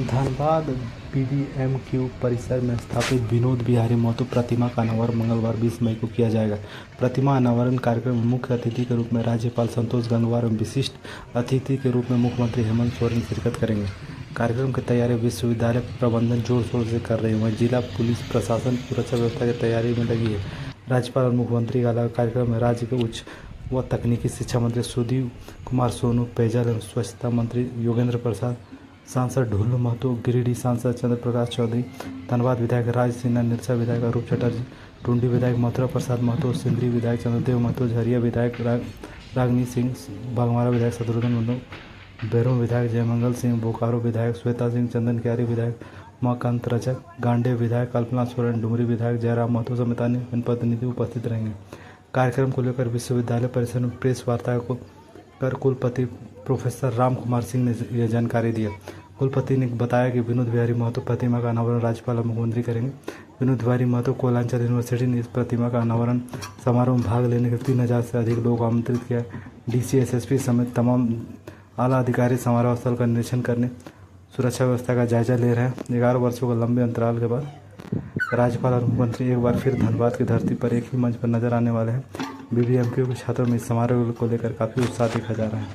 धनबाद बीबीएमक्यू परिसर में स्थापित विनोद बिहारी महतो प्रतिमा का अनावरण मंगलवार 20 मई को किया जाएगा। प्रतिमा अनावरण कार्यक्रम में मुख्य अतिथि के रूप में राज्यपाल संतोष गंगवार एवं विशिष्ट अतिथि के रूप में मुख्यमंत्री हेमंत सोरेन शिरकत करेंगे। कार्यक्रम की तैयारी विश्वविद्यालय प्रबंधन जोर शोर से कर रहे हैं। वहीं जिला पुलिस प्रशासन सुरक्षा व्यवस्था की तैयारी में लगी है। राज्यपाल और मुख्यमंत्री का अलावा कार्यक्रम में राज्य के उच्च व तकनीकी शिक्षा मंत्री सुधीर कुमार सोनू, पेयजल एवं स्वच्छता मंत्री योगेंद्र प्रसाद, सांसद ढुल्लू महतो, गिरिडीह सांसद चंद्र प्रकाश चौधरी, धनबाद विधायक राज सिन्हा, निरसा विधायक अरूप चटर्जी, टुंडी विधायक मथुरा प्रसाद महतो, सिंदरी विधायक चंद्रदेव महतो, झरिया विधायक रागनी सिंह, बागमारा विधायक शत्रुघ्न महतो, बैरों विधायक जयमंगल सिंह, बोकारो विधायक श्वेता सिंह, चंदन क्यारी विधायक उमाकांत रजक, गांडे विधायक कल्पना सोरेन, डुमरी विधायक जयराम महतो समेत अन्य जनप्रतिनिधि उपस्थित रहेंगे। कार्यक्रम को लेकर विश्वविद्यालय परिसर में प्रेस वार्ता को कर कुलपति प्रोफेसर राम कुमार सिंह ने यह जानकारी दी। कुलपति ने बताया कि विनोद बिहारी महतो प्रतिमा का अनावरण राज्यपाल और मुख्यमंत्री करेंगे। विनोद बिहारी महतो कोयलांचल यूनिवर्सिटी ने इस प्रतिमा का अनावरण समारोह में भाग लेने के 3000 से अधिक लोगों को आमंत्रित किया। डीसी, एसएसपी समेत तमाम आला अधिकारी समारोह स्थल का निरीक्षण करने, सुरक्षा व्यवस्था का जायजा ले रहे हैं। 11 वर्षों के लंबे अंतराल के बाद राज्यपाल और मुख्यमंत्री एक बार फिर धनबाद की धरती पर एक ही मंच पर नजर आने वाले हैं। बीबीएमक्यू के छात्रों में इस समारोह को लेकर काफ़ी उत्साह देखा जा रहा है।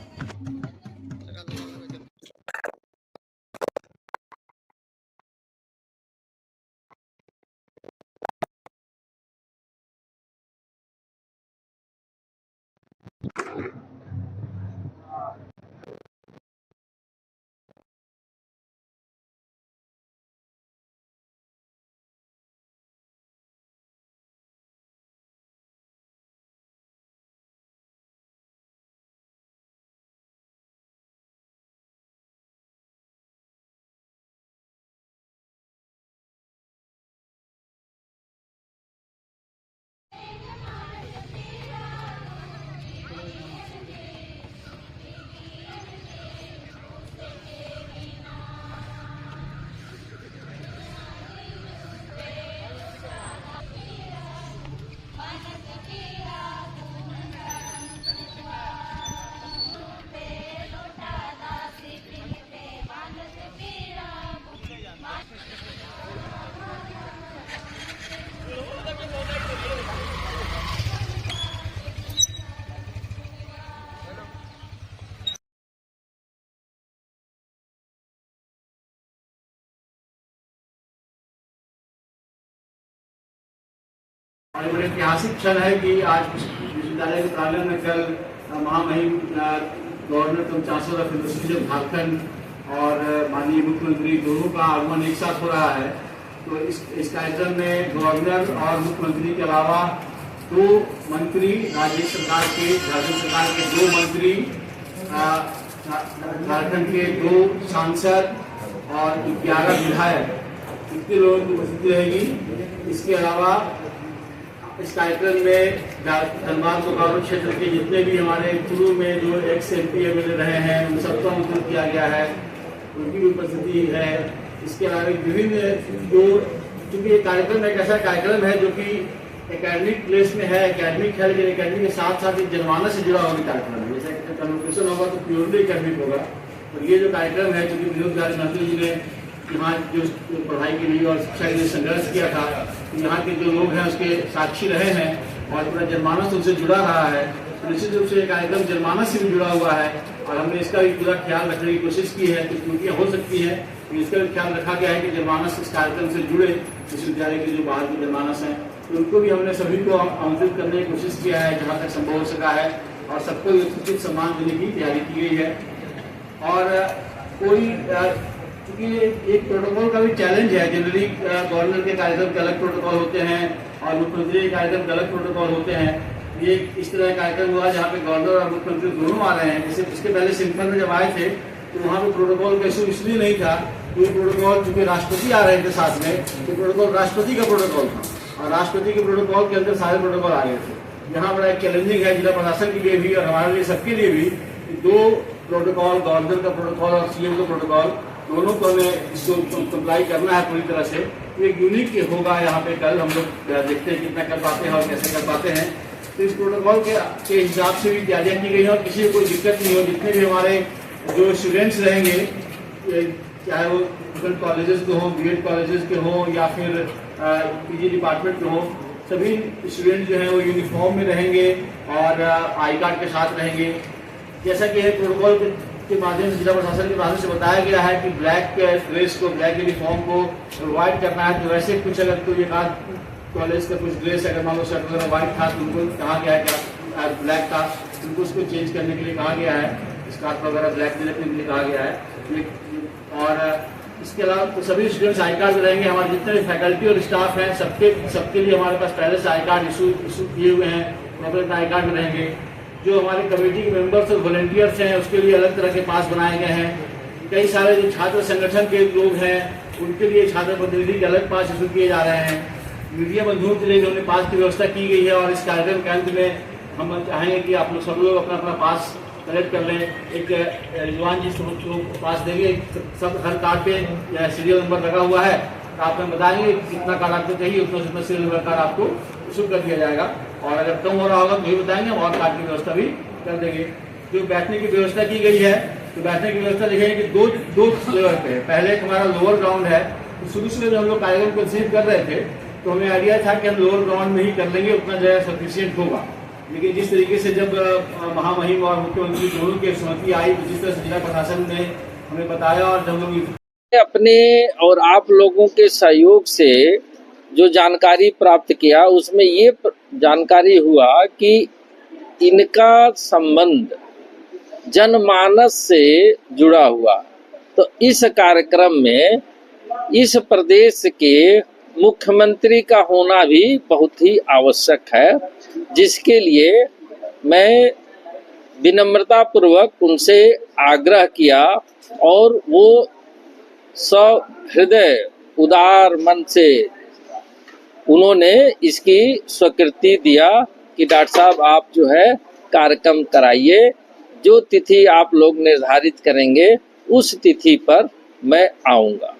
और बड़े ऐतिहासिक क्षण है कि आज विश्वविद्यालय के प्रांगण में कल महामहिम गवर्नर तुम chancellor of university of Jharkhand और माननीय मुख्यमंत्री दोनों का आगमन एक साथ हो रहा है। तो इस कार्यक्रम में गवर्नर और मुख्यमंत्री के अलावा 2 मंत्री, राज्य सरकार के, झारखंड सरकार के 2 मंत्री, झारखंड के 2 सांसद और 11 विधायक, इतने लोगों की उपस्थिति रहेगी। इसके अलावा इस कार्यक्रम में धनबाद बोकारो क्षेत्र के जितने भी हमारे शुरू में जो एक्स MP MLA रहे हैं उन सबको आमंत्रित किया गया है, उनकी भी उपस्थिति है। इसके अलावा विभिन्न जो, चूंकि ये कार्यक्रम एक ऐसा कार्यक्रम है जो कि एकेडमिक प्लेस में है, एकेडमिक है, लेकिन एकेडमिक के साथ साथ जनमानस से जुड़ा हुआ कार्यक्रम है। जैसे कन्वोकेशन होगा तो प्योरली एकेडमिक होगा। और ये जो कार्यक्रम है, चूंकि विनोद बिहारी महतो जी ने यहाँ जो पढ़ाई के लिए और शिक्षा के लिए संघर्ष किया था, तो यहाँ के जो लोग हैं उसके साक्षी रहे हैं और पूरा जनमानस उनसे जुड़ा रहा है। तो निश्चित रूप से ये कार्यक्रम जनमानस से भी जुड़ा हुआ है और हमने इसका भी पूरा ख्याल रखने की कोशिश की है। कुछ त्रुटियाँ हो सकती हैं, तो इसका भी ख्याल रखा गया है कि जनमानस इस कार्यक्रम से जुड़े विश्वविद्यालय के जो बाहर के जनमानस हैं तो उनको भी हमने सभी को आमंत्रित करने की कोशिश किया है जहाँ तक संभव हो सका है और सबको उचित सम्मान देने की तैयारी की गई है। और कोई क्योंकि एक प्रोटोकॉल का भी चैलेंज है। जनरली गवर्नर के कार्यक्रम के अलग प्रोटोकॉल होते हैं और मुख्यमंत्री के कार्यक्रम के अलग प्रोटोकॉल होते हैं। ये इस तरह का कार्यक्रम हुआ जहाँ पे गवर्नर और मुख्यमंत्री दोनों आ रहे हैं। जैसे इसके पहले सिंपल में जब आए थे तो वहाँ पे प्रोटोकॉल का इशू इसलिए नहीं था, ये प्रोटोकॉल चूंकि राष्ट्रपति आ रहे थे साथ में, तो प्रोटोकॉल राष्ट्रपति का प्रोटोकॉल था और राष्ट्रपति के प्रोटोकॉल के अंदर सारे प्रोटोकॉल आ गए थे। यहाँ बड़ा एक चैलेंजिंग है जिला प्रशासन के लिए भी और हमारे लिए सबके लिए भी। 2 प्रोटोकॉल, गवर्नर का प्रोटोकॉल और CM का प्रोटोकॉल, दोनों को हमें इसको कंप्लाई करना है पूरी तरह से। एक यूनिक होगा यहाँ पे। कल हम लोग देखते हैं कितना कर पाते हैं और कैसे कर पाते हैं। तो इस प्रोटोकॉल के हिसाब से भी तैयारियां की गई है और किसी को कोई दिक्कत नहीं हो। जितने भी हमारे जो स्टूडेंट्स रहेंगे चाहे वो डिफरेंट कॉलेजेस के हों, बीएड कॉलेजेस के हों या फिर पीजी डिपार्टमेंट के हों, सभी स्टूडेंट जो हैं वो यूनिफॉर्म में रहेंगे और आई कार्ड के साथ रहेंगे। जैसा कि प्रोटोकॉल के माध्यम से, जिला प्रशासन के माध्यम से बताया गया है कि ब्लैक ड्रेस को, ब्लैक यूनिफॉर्म को प्रोवाइड करना है। तो वैसे कुछ अगर कोई एक आध कॉलेज का कुछ ड्रेस अगर मान लो शर्ट वगैरह व्हाइट था तो उनको कहा गया है कि ब्लैक था, उनको उसको चेंज करने के लिए कहा गया है, स्कार्फ वगैरह ब्लैक देने के लिए कहा गया है। और इसके अलावा तो सभी स्टूडेंट्स आई कार्ड रहेंगे। हमारे जितने भी फैकल्टी और स्टाफ हैं सबके लिए हमारे पास पहले से आई कार्ड इशू किए हुए हैं, प्रोपरेट आई कार्ड में रहेंगे। जो हमारे कमेटी के मेंबर्स और वॉलंटियर्स हैं उसके लिए अलग तरह के पास बनाए गए हैं। कई सारे जो छात्र संगठन के लोग हैं उनके लिए छात्र प्रतिनिधि के अलग पास इशू किए जा रहे हैं। मीडिया बंधुओं के लिए हमने पास की व्यवस्था की गई है और इस कार्यक्रम के अंत में हम चाहेंगे कि आप लोग सब लोग अपना अपना पास कलेक्ट कर लें। एक रिजवान जी सबको पास देंगे, सब हर कार्ड पे सीरियल नंबर लगा हुआ है, तो आप हमें बताएंगे कितना कार्ड आपको चाहिए, उतना सीरियल नंबर कार्ड आपको इशू कर दिया जाएगा। और अगर कम हो रहा होगा तो भी बताएंगे, हम और कार्ड की व्यवस्था भी कर देंगे। जो बैठने की व्यवस्था की गई है, तो बैठने की व्यवस्था देखेंगे कि दो लेवल पे है। पहले एक हमारा लोअर ग्राउंड है, तो शुरू से जब हम लोग कार्यक्रम को रिसीव कर रहे थे तो हमें आइडिया था कि हम लोअर ग्राउंड में ही कर लेंगे, उतना जगह सफिशियंट होगा। लेकिन जिस तरीके से जब महामहिम और मुख्यमंत्री दोनों की सहमति आई, तो जिस तरह से जिला प्रशासन ने हमें बताया और जब लोग अपने और आप लोगों के सहयोग से जो जानकारी प्राप्त किया उसमें ये जानकारी हुआ कि इनका संबंध जनमानस से जुड़ा हुआ। तो इस कार्यक्रम में इस प्रदेश के मुख्यमंत्री का होना भी बहुत ही आवश्यक है, जिसके लिए मैं विनम्रता पूर्वक उनसे आग्रह किया और वो सहृदय उदार मन से उन्होंने इसकी स्वीकृति दिया कि डॉक्टर साहब आप जो है कार्यक्रम कराइए, जो तिथि आप लोग निर्धारित करेंगे उस तिथि पर मैं आऊंगा।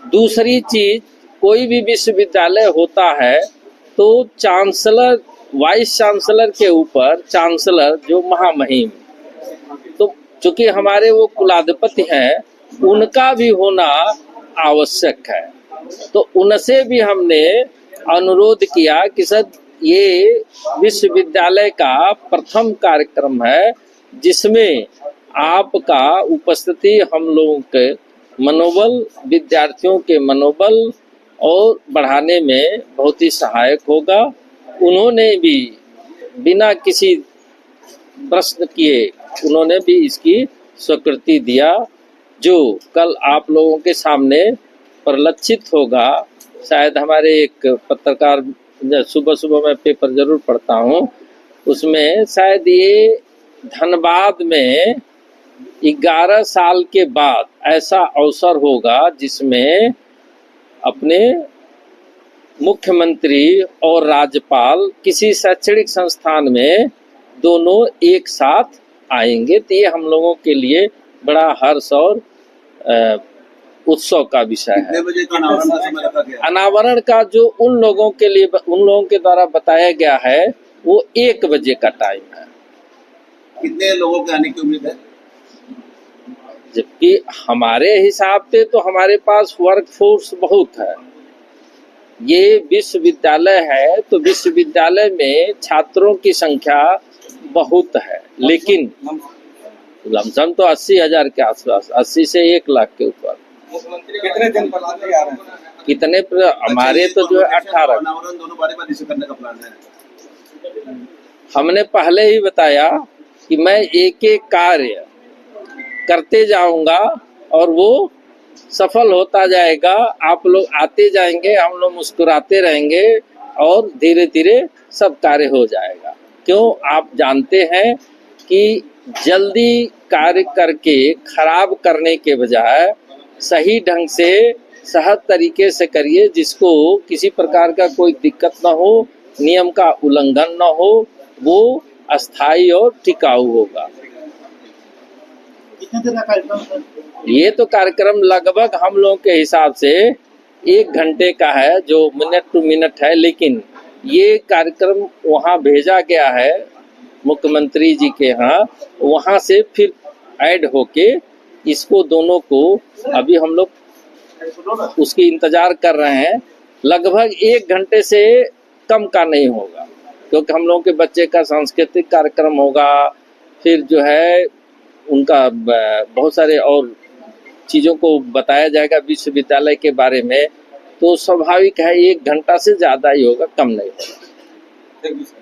दूसरी चीज, कोई भी विश्वविद्यालय होता है तो चांसलर, वाइस चांसलर के ऊपर चांसलर जो महामहिम, तो चूंकि हमारे वो कुलाधिपति हैं, उनका भी होना आवश्यक है। तो उनसे भी हमने अनुरोध किया कि सर ये विश्वविद्यालय का प्रथम कार्यक्रम है जिसमें आपका उपस्थिति हम लोगों के मनोबल, विद्यार्थियों के मनोबल और बढ़ाने में बहुत ही सहायक होगा। उन्होंने भी बिना किसी प्रश्न किए उन्होंने भी इसकी स्वीकृति दिया, जो कल आप लोगों के सामने परिलक्षित होगा। शायद हमारे एक पत्रकार, सुबह सुबह मैं पेपर जरूर पढ़ता हूँ, उसमें शायद ये धनबाद में 11 साल के बाद ऐसा अवसर होगा जिसमें अपने मुख्यमंत्री और राज्यपाल किसी शैक्षणिक संस्थान में दोनों एक साथ आएंगे। तो ये हम लोगों के लिए बड़ा हर्ष और उत्सव का विषय है। कितने बजे का अनावरण का समय रखा गया? अनावरण का जो उन लोगों के द्वारा बताया गया है वो 1 बजे का टाइम है। कितने लोगों के आने की उम्मीद है? जबकि हमारे हिसाब से तो हमारे पास वर्क फोर्स बहुत है। ये विश्वविद्यालय है तो विश्वविद्यालय में छात्रों की संख्या बहुत है, लेकिन लमसम तो 80,000 के आसपास, 80 से 1 लाख के ऊपर। कितने दिन पर आ रहे हैं? कितने हमारे तो जो है 18 अनावरण दोनों बारे में इसे करने का प्लान है। हमने पहले ही बताया कि मैं एक एक कार्य करते जाऊंगा और वो सफल होता जाएगा। आप लोग आते जाएंगे, हम लोग मुस्कुराते रहेंगे और धीरे धीरे सब कार्य हो जाएगा। क्यों? आप जानते हैं कि जल्दी कार्य करके खराब करने के बजाय सही ढंग से सहज तरीके से करिए, जिसको किसी प्रकार का कोई दिक्कत ना हो, नियम का उल्लंघन ना हो, वो अस्थायी और टिकाऊ होगा। कितने दिन का कार्यक्रम? ये तो कार्यक्रम लगभग हम लोगों के हिसाब से 1 घंटे का है, जो मिनट टू मिनट है, लेकिन ये कार्यक्रम वहाँ भेजा गया है मुख्यमंत्री जी के यहाँ, वहाँ से फिर ऐड होके इसको दोनों को अभी हम लोग उसकी इंतजार कर रहे हैं। लगभग 1 घंटे से कम का नहीं होगा, क्योंकि हम लोगों के बच्चे का सांस्कृतिक कार्यक्रम होगा, फिर जो है उनका बहुत सारे और चीज़ों को बताया जाएगा विश्वविद्यालय के बारे में, तो स्वाभाविक है 1 घंटा से ज़्यादा ही होगा, कम नहीं होगा।